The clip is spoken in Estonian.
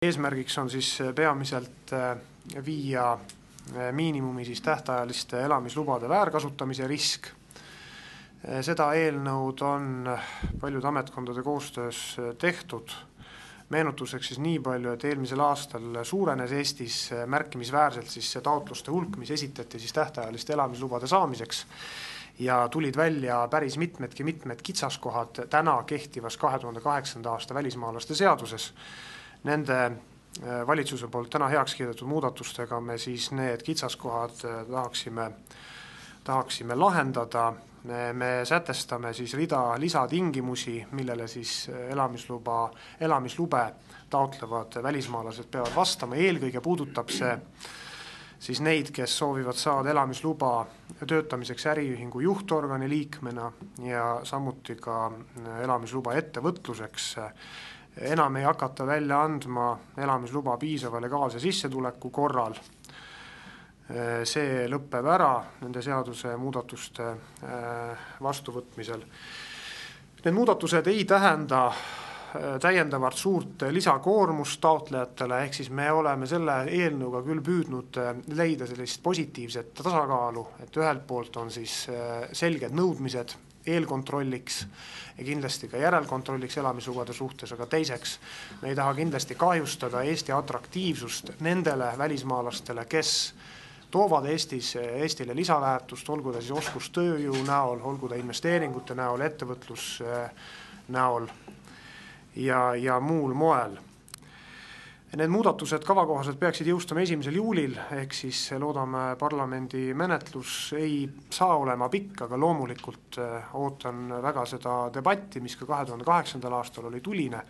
Eesmärgiks on siis peamiselt viia miinimumi siis tähtajaliste elamislubade väärkasutamise risk. Seda eelnõud on paljude ametkondade koostöös tehtud. Meenutuseks siis nii palju, et eelmisel aastal suurenes Eestis märkimisväärselt siis see taotluste hulk, mis esitati siis tähtajaliste elamislubade saamiseks ja tulid välja päris mitmed kitsaskohad täna kehtivas 2008. aasta välismaalaste seaduses. Nende valitsuse poolt täna heaks kiidetud muudatustega me siis need kitsaskohad tahaksime lahendada. Me sätestame siis rida lisatingimusi, millele siis elamislube taotlevad välismaalased peavad vastama. Eelkõige puudutab see siis neid, kes soovivad saada elamisluba töötamiseks äriühingu juhtorgani liikmena ja samuti ka elamisluba ettevõtluseks. Enam ei hakata välja andma elamisluba piisava legaalse sissetuleku korral. See lõppeb ära nende seaduse muudatuste vastuvõtmisel. Need muudatused ei tähenda täiendavalt suurt lisakoormust taotlejatele, ehk siis me oleme selle eelnõuga küll püüdnud leida sellist positiivset tasakaalu, et ühelt poolt on siis selged nõudmised eelkontrolliks ja kindlasti ka järelkontrolliks elamislubade suhtes, aga teiseks me ei taha kindlasti kahjustada Eesti atraktiivsust nendele välismaalastele, kes toovad Eestile lisaväärtust, olgu ta siis oskustööjõu näol, olgu ta investeeringute näol, ettevõtlus näol ja muul moel. Need muudatused kavakohaselt peaksid jõustuma 1. juulil, ehk siis loodame parlamendi menetlus ei saa olema pikk, aga loomulikult ootan väga seda debatti, mis ka 2008. aastal oli tuline.